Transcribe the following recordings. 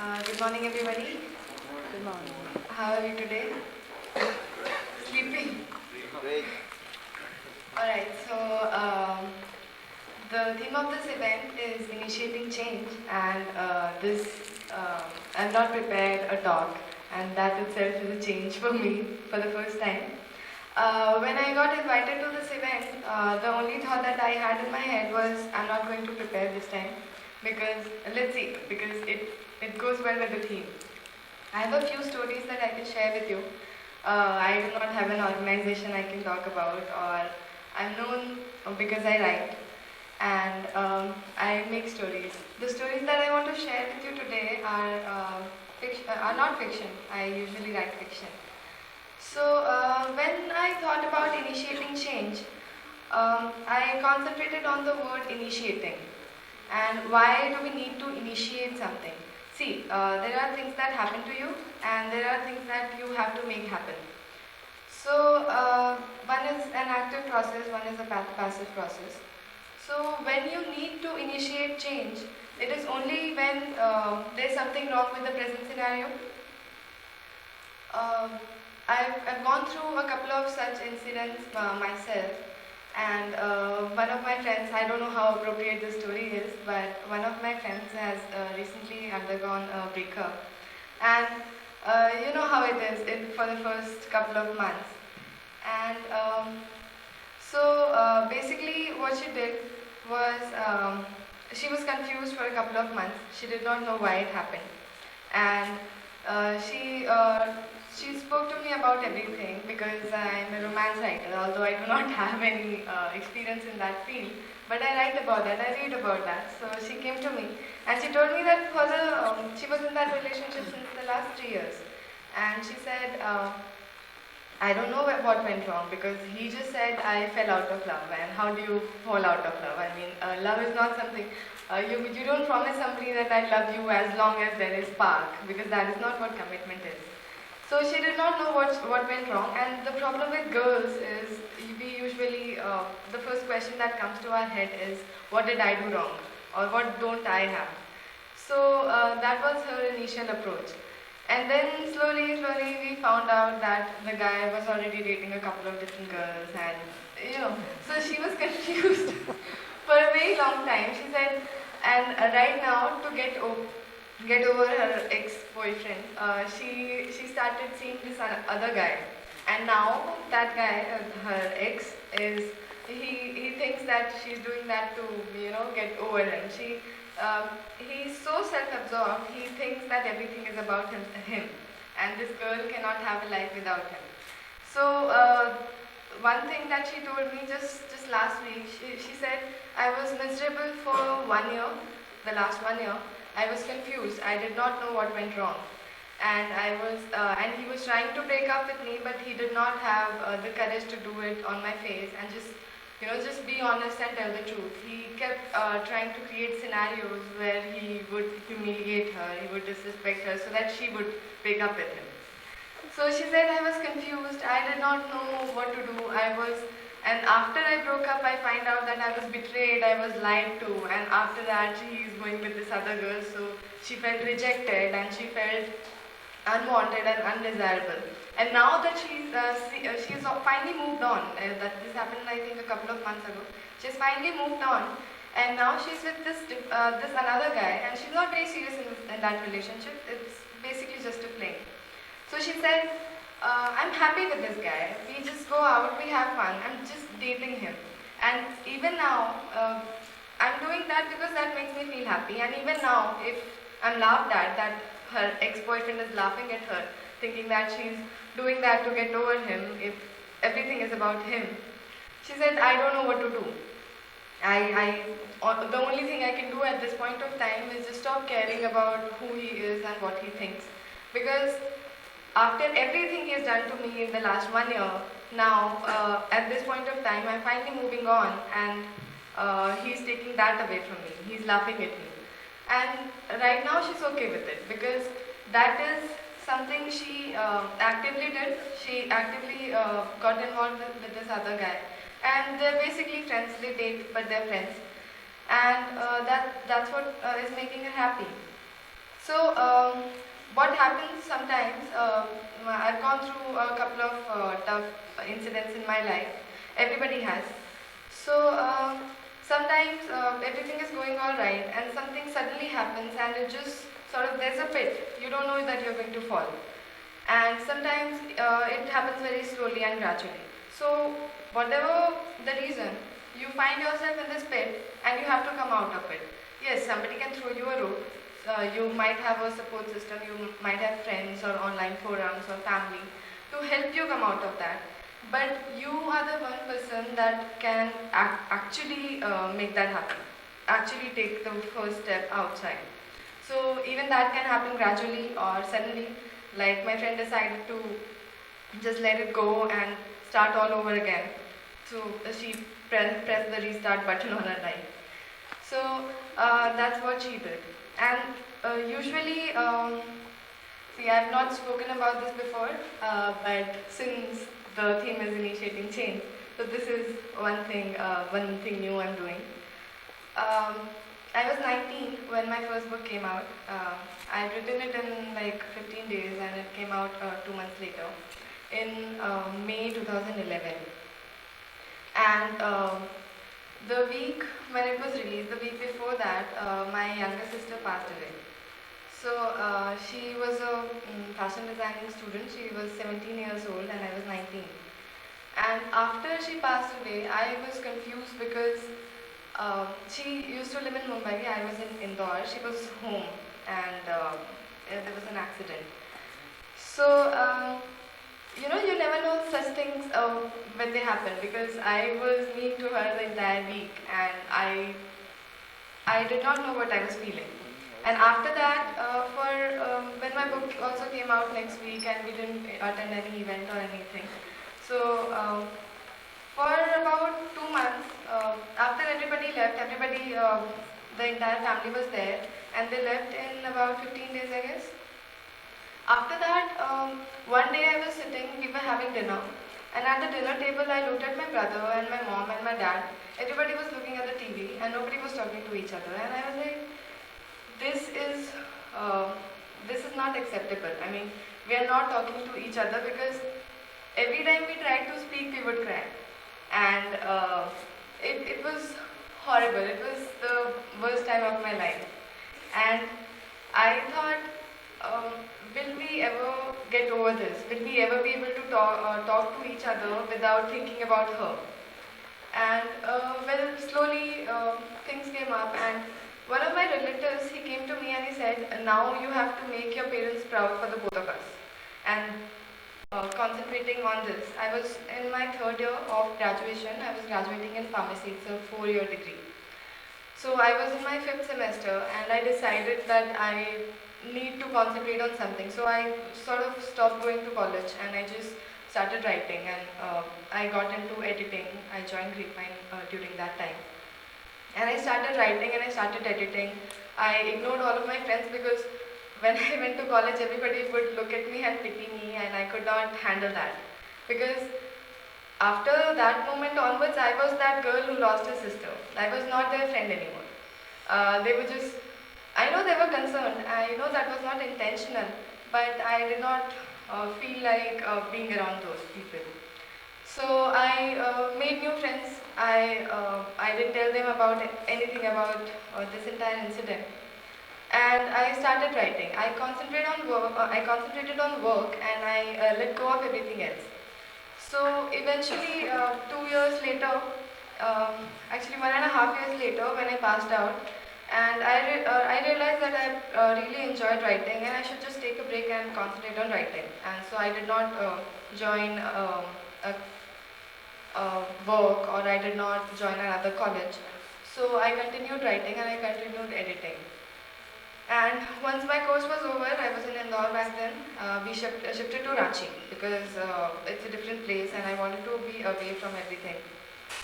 Good morning, everybody. Good morning. How are you today? Sleeping. Great. Alright, so the theme of this event is initiating change, and I'm not prepared a talk, and that itself is a change for me for the first time. When I got invited to this event, the only thought that I had in my head was I'm not going to prepare this time because let's see, because it goes well with the theme. I have a few stories that I can share with you. I do not have an organization I can talk about, or I'm known because I write and I make stories. The stories that I want to share with you today are not fiction. I usually write fiction. So when I thought about initiating change, I concentrated on the word initiating and why do we need to initiate something. See, there are things that happen to you and there are things that you have to make happen. So one is an active process, one is a passive process. So when you need to initiate change, it is only when there's something wrong with the present scenario. Uh, I've gone through a couple of such incidents myself, and one of my friends, I don't know how appropriate this story is, but one of my friends has recently undergone a breakup. And you know how it is for the first couple of months. And basically, what she did was she was confused for a couple of months. She did not know why it happened. And uh, she uh, she spoke to me about everything because I'm a romance writer, although I do not have any experience in that field. But I write about that, I read about that. So she came to me and she told me that she was in that relationship since the last 3 years. And she said, I don't know what went wrong because he just said I fell out of love. And how do you fall out of love? I mean, love is not something, you don't promise somebody that I love you as long as there is spark because that is not what commitment is. So she did not know what went wrong, and the problem with girls is we usually, the first question that comes to our head is, what did I do wrong? Or what don't I have? So that was her initial approach. And then slowly we found out that the guy was already dating a couple of different girls, and so she was confused for a very long time. She said, and right now to get over her ex-boyfriend, she started seeing this other guy, and now that guy, her ex, is he thinks that she's doing that to get over him. He's so self-absorbed. He thinks that everything is about him, and this girl cannot have a life without him. So one thing that she told me just last week, she said I was miserable for 1 year, the last 1 year. I was confused. I did not know what went wrong. And he was trying to break up with me, but he did not have the courage to do it on my face and just be honest and tell the truth. He kept trying to create scenarios where he would humiliate her, he would disrespect her so that she would break up with him. So she said I was confused. I did not know what to do. And after I broke up, I find out that I was betrayed, I was lied to, and after that, she is going with this other girl, so she felt rejected and she felt unwanted and undesirable. And now that she's finally moved on, that this happened I think a couple of months ago. She's finally moved on, and now she's with this another guy, and she's not very serious in that relationship. It's basically just a fling. So she said, I'm happy with this guy. We just go out, we have fun. I'm just dating him. And even now, I'm doing that because that makes me feel happy. And even now, if I'm laughed at, that her ex-boyfriend is laughing at her, thinking that she's doing that to get over him, if everything is about him, she said, I don't know what to do. The only thing I can do at this point of time is just stop caring about who he is and what he thinks. Because after everything he has done to me in the last 1 year, now at this point of time, I'm finally moving on, and he's taking that away from me. He's laughing at me. And right now she's okay with it because that is something she actively did. She actively got involved with this other guy. And they're basically friends. They date, but they're friends. And that's what is making her happy. So, what happens sometimes, I've gone through a couple of tough incidents in my life. Everybody has. So, sometimes everything is going all right, and something suddenly happens, and it just sort of, there's a pit. You don't know that you're going to fall. And sometimes it happens very slowly and gradually. So, whatever the reason, you find yourself in this pit and you have to come out of it. Yes, somebody can throw you a rope. You might have a support system, you might have friends or online forums or family to help you come out of that. But you are the one person that can actually make that happen, actually take the first step outside. So even that can happen gradually or suddenly. Like my friend decided to just let it go and start all over again. So she pressed the restart button on her life. So that's what she did. And usually, see, I've not spoken about this before, but since the theme is initiating change, so this is one thing new I'm doing. I was 19 when my first book came out. I'd written it in like 15 days and it came out 2 months later in May 2011. And the week when it was released, the week before that, my younger sister passed away. So she was a fashion designing student. She was 17 years old and I was 19. And after she passed away, I was confused because she used to live in Mumbai. I was in Indore. She was home, and there was an accident. So you never know such things when they happen because I was mean to her the entire week, and I did not know what I was feeling. And after that, when my book also came out next week, and we didn't attend any event or anything. So for about 2 months, after everybody left, the entire family was there, and they left in about 15 days, I guess. After that, one day I was sitting, we were having dinner, and at the dinner table I looked at my brother and my mom and my dad. Everybody was looking at the TV, and nobody was talking to each other, and I was like, this is this is not acceptable. I mean, we are not talking to each other because every time we tried to speak, we would cry. And it was horrible. It was the worst time of my life. And I thought, will we ever get over this? Will we ever be able to talk to each other without thinking about her? And slowly things came up, and one of my relatives, he came to me and he said, now you have to make your parents proud for the both of us. And concentrating on this. I was in my third year of graduation. I was graduating in pharmacy. It's a 4-year degree. So I was in my 5th semester and I decided that I need to concentrate on something. So I sort of stopped going to college and I just started writing, and I got into editing. I joined Grapevine during that time. And I started writing and I started editing. I ignored all of my friends because when I went to college, everybody would look at me and pity me, and I could not handle that. Because after that moment onwards, I was that girl who lost her sister. I was not their friend anymore. They were just, I know they were concerned, I know that was not intentional, but I did not feel like being around those people. So I made new friends. I didn't tell them about anything about this entire incident, and I started writing. I concentrated on work. And I let go of everything else. So eventually, 2 years later, actually 1.5 years later, when I passed out, and I realized that I really enjoyed writing, and I should just take a break and concentrate on writing. And so I did not join a work, or I did not join another college. So I continued writing and I continued editing. And once my course was over, I was in Indore back then. We shifted to Ranchi because it's a different place and I wanted to be away from everything.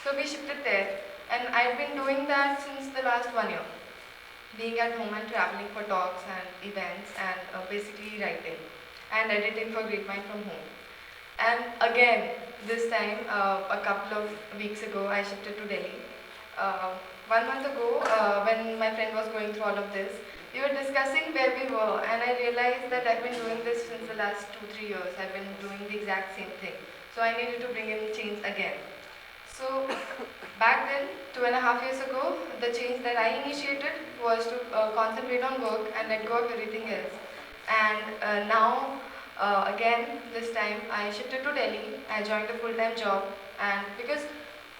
So we shifted there, and I've been doing that since the last 1 year. Being at home and traveling for talks and events, and basically writing and editing for Grapevine from home. And again, this time, a couple of weeks ago, I shifted to Delhi. 1 month ago, when my friend was going through all of this, we were discussing where we were, and I realized that I've been doing this since the last 2-3 years. I've been doing the exact same thing. So I needed to bring in change again. So back then, 2.5 years ago, the change that I initiated was to concentrate on work and let go of everything else. And now, again, this time I shifted to Delhi. I joined a full-time job, and because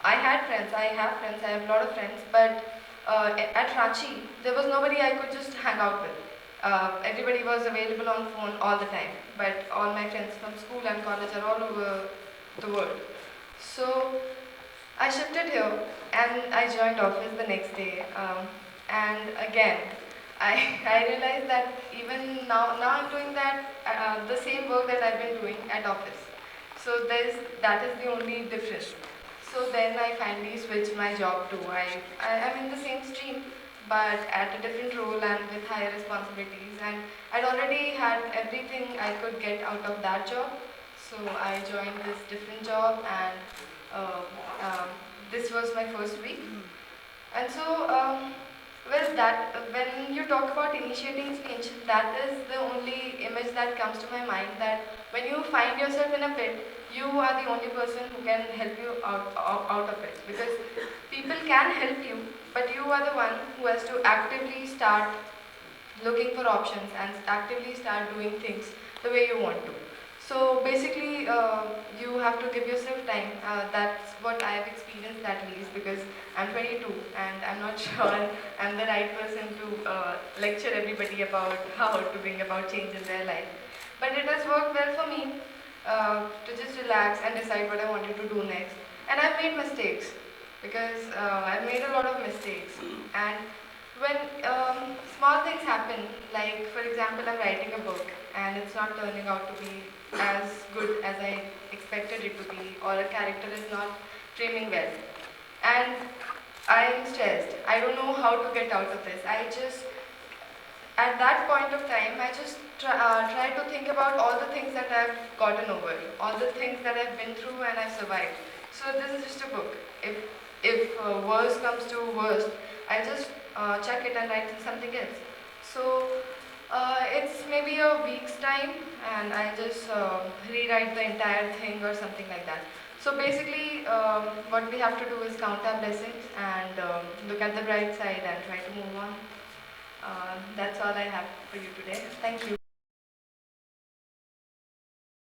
I have friends, I have a lot of friends, but at Ranchi, there was nobody I could just hang out with. Everybody was available on phone all the time, but all my friends from school and college are all over the world. So I shifted here and I joined office the next day. And again, I realized that even now I'm doing the same work that I've been doing at office. So that is the only difference. So then I finally switched my job too. I am in the same stream, but at a different role and with higher responsibilities. And I'd already had everything I could get out of that job. So I joined this different job, and uh, um, this was my first week. And so, when you talk about initiating change, that is the only image that comes to my mind. That when you find yourself in a pit, you are the only person who can help you out of it. Because people can help you, but you are the one who has to actively start looking for options and actively start doing things the way you want to. So basically, you have to give yourself time. That's what I have experienced at least, because I'm 22 and I'm not sure I'm the right person to lecture everybody about how to bring about change in their life. But it has worked well for me to just relax and decide what I wanted to do next. And I've made mistakes, because I've made a lot of mistakes. And when small things happen, like for example, I'm writing a book and it's not turning out to be as good as I expected it to be, or a character is not framing well, and I am stressed. I don't know how to get out of this. At that point of time, I just try to think about all the things that I've gotten over, all the things that I've been through and I've survived. So this is just a book. If worst comes to worst, I just check it and write something else. So it's maybe a week's time, and I just rewrite the entire thing or something like that. So basically, what we have to do is count our blessings and look at the bright side and try to move on. That's all I have for you today. Thank you.